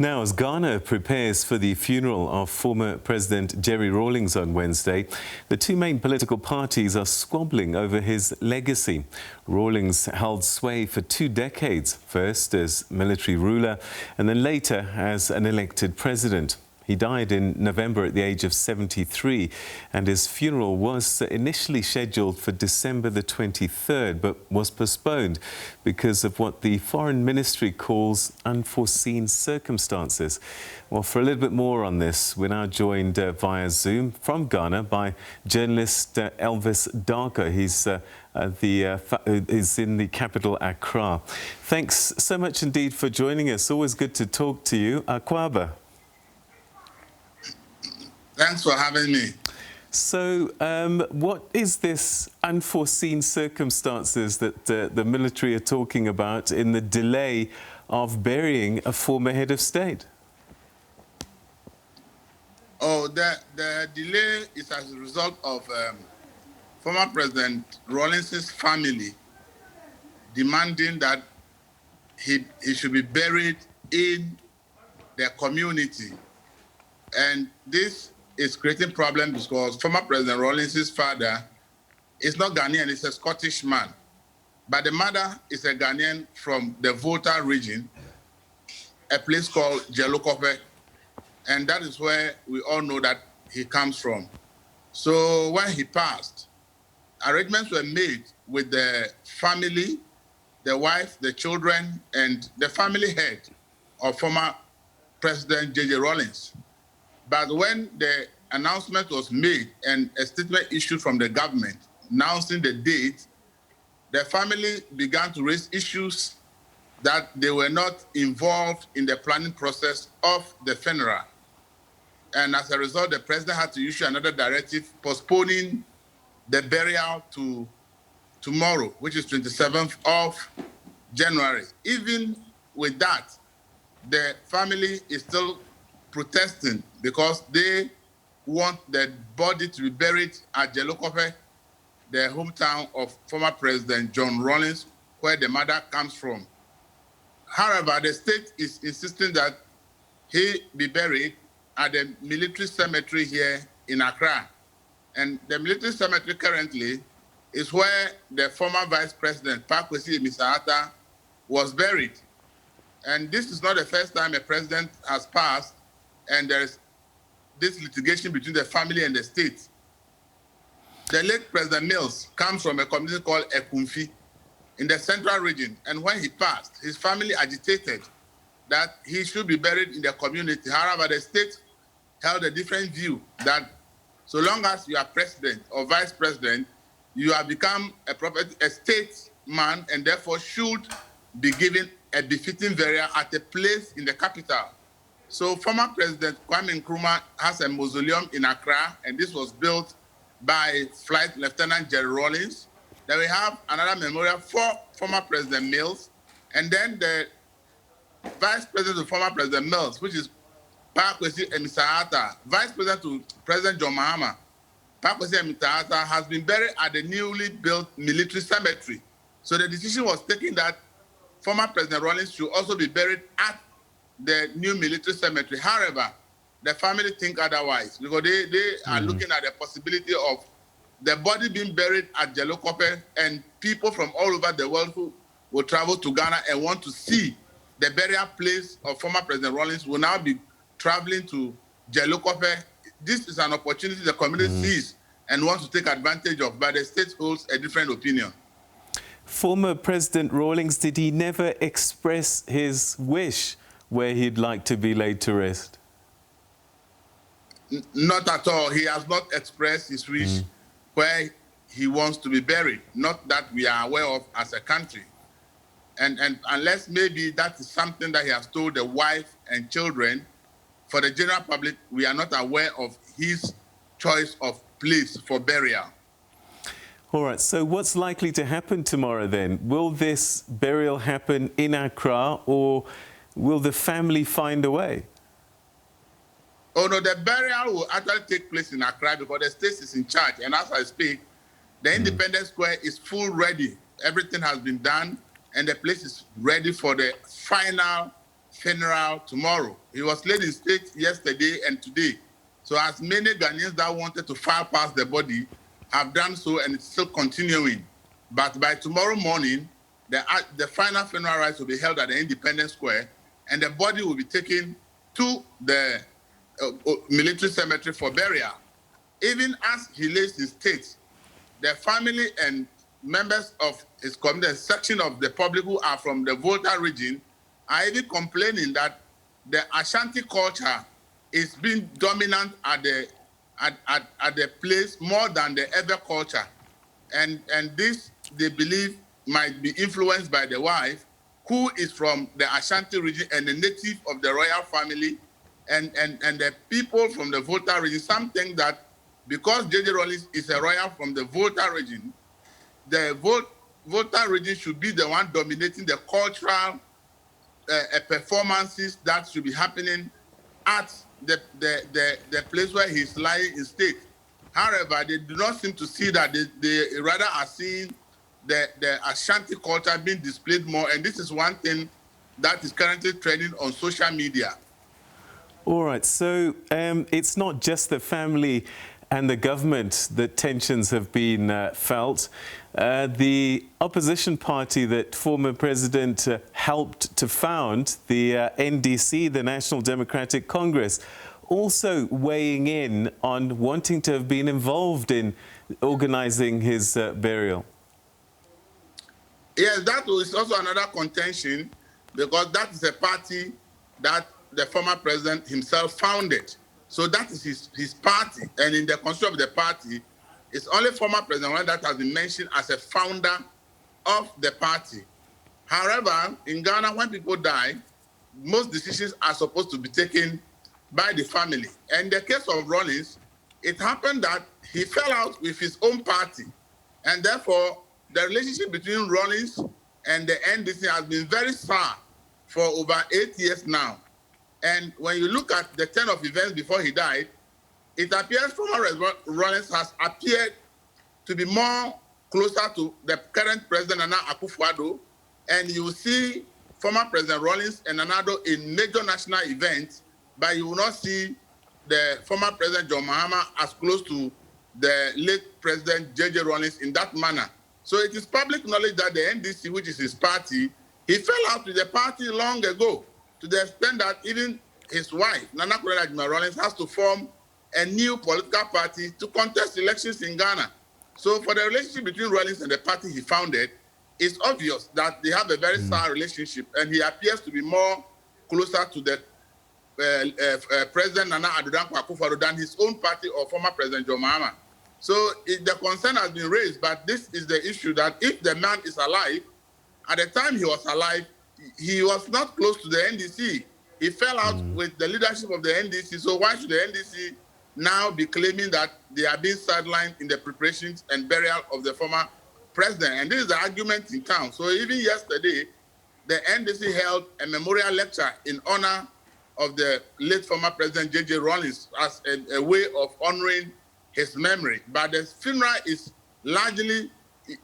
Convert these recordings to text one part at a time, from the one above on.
Now, as Ghana prepares for the funeral of former President Jerry Rawlings on Wednesday, the two main political parties are squabbling over his legacy. Rawlings held sway for 2 decades, first as military ruler and then later as an elected president. He died in November at the age of 73, and his funeral was initially scheduled for December the 23rd, but was postponed because of what the Foreign Ministry calls unforeseen circumstances. Well, for a little bit more on this, we're now joined via Zoom from Ghana by journalist Elvis Darko. He's in the capital, Accra. Thanks so much indeed for joining us. Always good to talk to you. Akwaba. Thanks for having me. So, what is this unforeseen circumstances that the military are talking about in the delay of burying a former head of state? Oh, the delay is as a result of former President Rawlings' family demanding that he should be buried in their community. And this is creating problems because former President Rawlings' father is not Ghanaian, he's a Scottish man. But the mother is a Ghanaian from the Volta region, a place called Jelokope. And that is where we all know that he comes from. So when he passed, arrangements were made with the family, the wife, the children, and the family head of former President Jerry Rawlings. But when the announcement was made and a statement issued from the government announcing the date, the family began to raise issues that they were not involved in the planning process of the funeral. And as a result, the president had to issue another directive postponing the burial to tomorrow, which is 27th of January. Even with that, the family is still protesting because they want the body to be buried at Jelokope, the hometown of former President John Rawlings, where the mother comes from. However, the state is insisting that he be buried at the military cemetery here in Accra. And the military cemetery currently is where the former Vice President, Pakwesi Emisahata, was buried. And this is not the first time a president has passed and there is this litigation between the family and the state. The late President Mills comes from a community called Ekumfi in the central region. And when he passed, his family agitated that he should be buried in the community. However, the state held a different view that so long as you are president or vice president, you have become a statesman and therefore should be given a befitting burial at a place in the capital. So former President Kwame Nkrumah has a mausoleum in Accra, and this was built by Flight Lieutenant Jerry Rawlings. Then we have another memorial for former President Mills, and then the Vice President of former President Mills, which is Pakwesi Emisahata, Vice President to President John Mahama. Pakwesi Emisahata has been buried at the newly built military cemetery. So the decision was taken that former President Rawlings should also be buried at the new military cemetery. However, the family think otherwise because they are looking at the possibility of the body being buried at Jelokope, and people from all over the world who will travel to Ghana and want to see the burial place of former President Rawlings will now be traveling to Jelokope. This is an opportunity the community sees and wants to take advantage of, but the state holds a different opinion. Former President Rawlings, did he never express his wish where he'd like to be laid to rest? Not at all. He has not expressed his wish where he wants to be buried, not that we are aware of as a country. And unless maybe that is something that he has told the wife and children, for the general public, we are not aware of his choice of place for burial. All right, so what's likely to happen tomorrow then? Will this burial happen in Accra, or will the family find a way? Oh no, the burial will actually take place in Accra because the state is in charge. And as I speak, the Independence Square is full ready. Everything has been done, and the place is ready for the final funeral tomorrow. He was laid in state yesterday and today. So as many Ghanaians that wanted to file past the body have done so, and it's still continuing. But by tomorrow morning, the final funeral rites will be held at the Independence Square, and the body will be taken to the military cemetery for burial. Even as he lays in state, the family and members of his community, a section of the public who are from the Volta region, are even complaining that the Ashanti culture is being dominant at the place more than the Ewe culture. And this, they believe, might be influenced by the wife, who is from the Ashanti region and a native of the royal family, and the people from the Volta region. Some think that because J.J. Rawlings is a royal from the Volta region, the Volta region should be the one dominating the cultural performances that should be happening at the place where he's lying in state. However, they do not seem to see that. They rather are seeing the Ashanti culture being displayed more, and this is one thing that is currently trending on social media. All right, so it's not just the family and the government that tensions have been felt. The opposition party that former president helped to found, the NDC, the National Democratic Congress, also weighing in on wanting to have been involved in organizing his burial. Yes, that is also another contention, because that is a party that the former president himself founded. So that is his party. And in the constitution of the party, it's only former President that has been mentioned as a founder of the party. However, in Ghana, when people die, most decisions are supposed to be taken by the family. And in the case of Rawlings, it happened that he fell out with his own party. And therefore, the relationship between Rawlings and the NDC has been very sour for over 8 years now. And when you look at the turn of events before he died, it appears former Rawlings has appeared to be more closer to the current President Nana Akufo-Addo, and you will see former President Rawlings and Nana Addo in major national events, but you will not see the former President John Mahama as close to the late President J.J. Rawlings in that manner. So it is public knowledge that the NDC, which is his party, he fell out with the party long ago, to the extent that even his wife, Nana Rawlings, has to form a new political party to contest elections in Ghana. So for the relationship between Rawlings and the party he founded, it's obvious that they have a very sour relationship, and he appears to be more closer to the President Nana Akufo-Addo than his own party or former President John Mahama. So the concern has been raised, but this is the issue, that if the man is alive, at the time he was alive, he was not close to the NDC. He fell out with the leadership of the NDC. So why should the NDC now be claiming that they are being sidelined in the preparations and burial of the former president? And this is the argument in town. So even yesterday, the NDC held a memorial lecture in honor of the late former President J.J. Rawlings as a way of honoring his memory. But the funeral is largely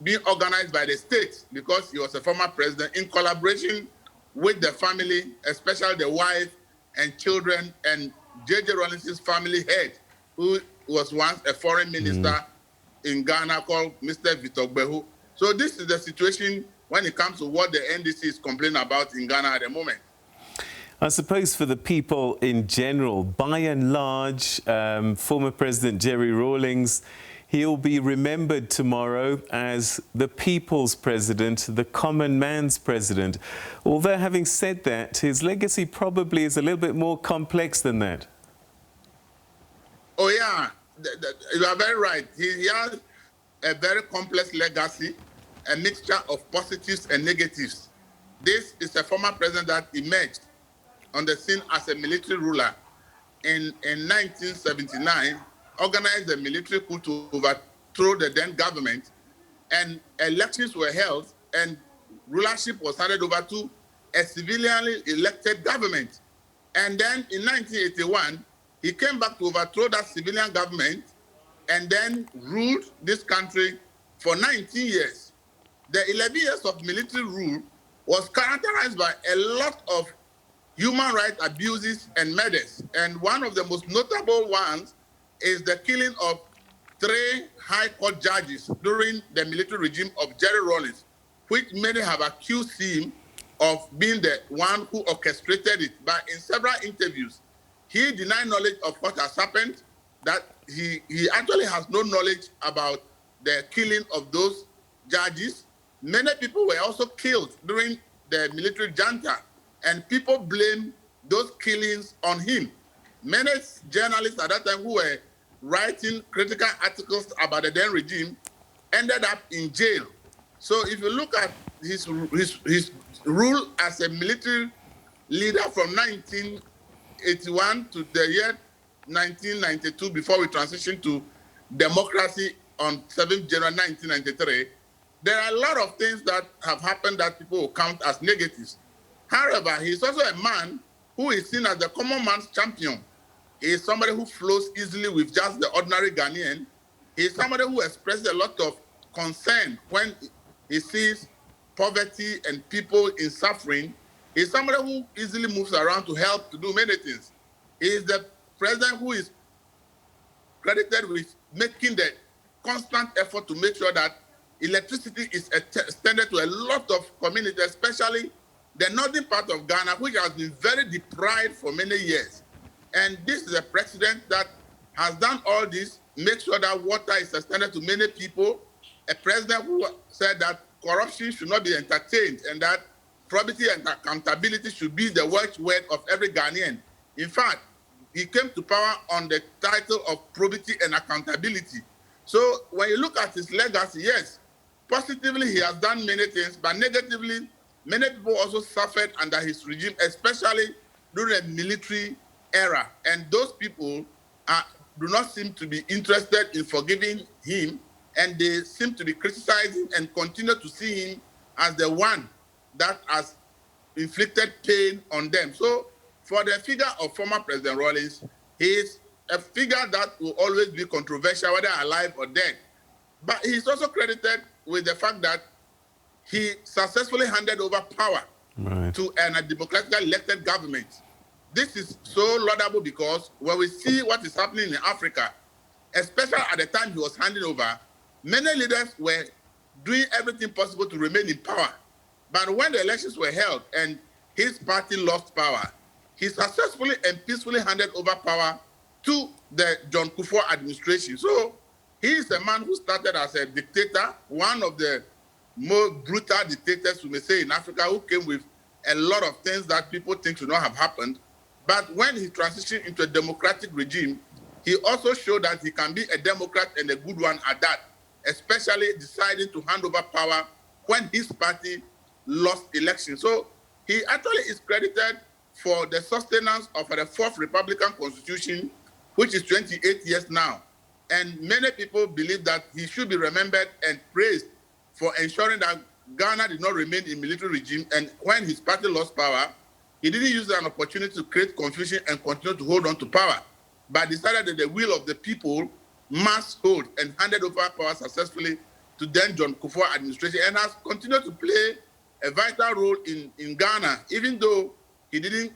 being organized by the state, because he was a former president, in collaboration with the family, especially the wife and children, and J.J. Rawlings' family head, who was once a foreign minister in Ghana, called Mr. Victor Behu. So this is the situation when it comes to what the NDC is complaining about in Ghana at the moment. I suppose for the people in general, by and large, former President Jerry Rawlings, he'll be remembered tomorrow as the people's president, the common man's president. Although, having said that, his legacy probably is a little bit more complex than that. Oh, yeah, you are very right. He has a very complex legacy, a mixture of positives and negatives. This is a former president that emerged on the scene as a military ruler in 1979, organized a military coup to overthrow the then government, and elections were held, and rulership was handed over to a civilianly elected government. And then in 1981, he came back to overthrow that civilian government and then ruled this country for 19 years. The 11 years of military rule was characterized by a lot of human rights abuses and murders. And one of the most notable ones is the killing of 3 high court judges during the military regime of Jerry Rawlings, which many have accused him of being the one who orchestrated it. But in several interviews, he denied knowledge of what has happened, that he actually has no knowledge about the killing of those judges. Many people were also killed during the military junta, and people blame those killings on him. Many journalists at that time who were writing critical articles about the then regime ended up in jail. So if you look at his rule as a military leader from 1981 to the year 1992, before we transitioned to democracy on 7th January 1993, there are a lot of things that have happened that people will count as negatives. However, he's also a man who is seen as the common man's champion. He is somebody who flows easily with just the ordinary Ghanaian. He is somebody who expresses a lot of concern when he sees poverty and people in suffering. He is somebody who easily moves around to help to do many things. He is the president who is credited with making the constant effort to make sure that electricity is extended to a lot of communities, especially the northern part of Ghana, which has been very deprived for many years. And this is a president that has done all this, make sure that water is extended to many people, a president who said that corruption should not be entertained and that probity and accountability should be the watchword of every Ghanaian. In fact, he came to power on the title of probity and accountability. So when you look at his legacy, yes, positively he has done many things, but negatively, many people also suffered under his regime, especially during the military era. And those people do not seem to be interested in forgiving him, and they seem to be criticizing and continue to see him as the one that has inflicted pain on them. So for the figure of former President Rawlings, he is a figure that will always be controversial, whether alive or dead. But he's also credited with the fact that he successfully handed over power to a democratically elected government. This is so laudable because when we see what is happening in Africa, especially at the time he was handing over, many leaders were doing everything possible to remain in power. But when the elections were held and his party lost power, he successfully and peacefully handed over power to the John Kufuor administration. So he is a man who started as a dictator, one of the more brutal dictators, we may say, in Africa, who came with a lot of things that people think should not have happened. But when he transitioned into a democratic regime, he also showed that he can be a Democrat and a good one at that, especially deciding to hand over power when his party lost election. So he actually is credited for the sustenance of the 4th Republican Constitution, which is 28 years now. And many people believe that he should be remembered and praised for ensuring that Ghana did not remain in military regime. And when his party lost power, he didn't use an opportunity to create confusion and continue to hold on to power, but decided that the will of the people must hold and handed over power successfully to then John Kufuor administration, and has continued to play a vital role in Ghana, even though he didn't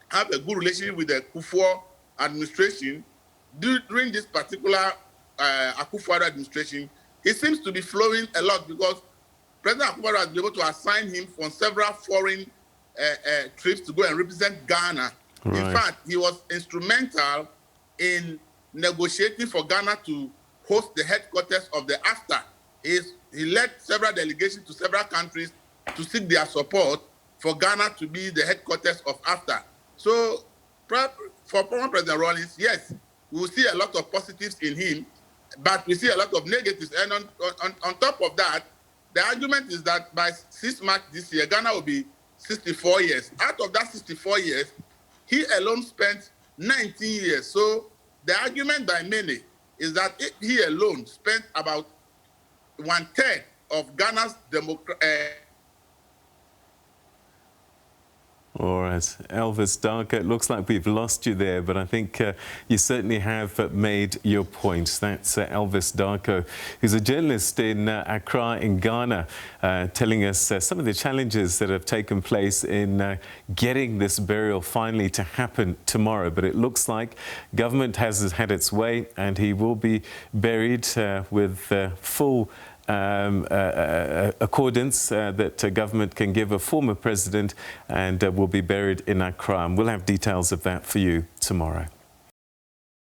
have a good relationship with the Kufuor administration. During this particular Akufo-Addo administration, he seems to be flowing a lot because President Akufo-Addo has been able to assign him on several foreign trips to go and represent Ghana. Right. In fact, he was instrumental in negotiating for Ghana to host the headquarters of the AFTA. He led several delegations to several countries to seek their support for Ghana to be the headquarters of AFTA. So for former President Rawlings, yes, we will see a lot of positives in him, but we see a lot of negatives. And on top of that, the argument is that by 6 March this year, Ghana will be 64 years. Out of that 64 years, he alone spent 19 years. So the argument by many is that he alone spent about 1/3 of Ghana's All right, Elvis Darko, it looks like we've lost you there, but I think you certainly have made your point. That's Elvis Darko, who's a journalist in Accra in Ghana, telling us some of the challenges that have taken place in getting this burial finally to happen tomorrow. But it looks like government has had its way, and he will be buried with full accordance that government can give a former president, and will be buried in Accra. And we'll have details of that for you tomorrow.